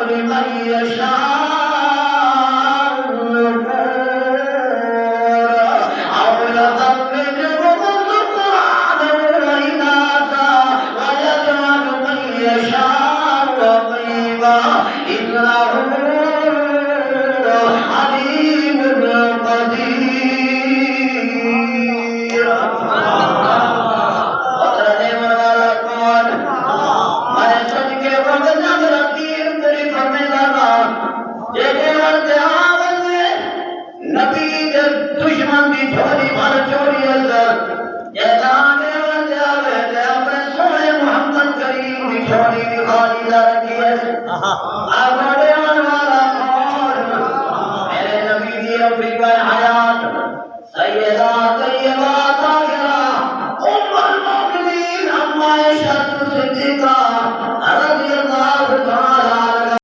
لمن يشاء أو يزوجهم ذكرانا وإناثا ويجعل من يشاء عقيما إنه عليم قدير दुश्मन की झोली भर चोरी अंदर जैसे अपने सोने मोहम्मद करीम की झोली दिखाई जा रही है।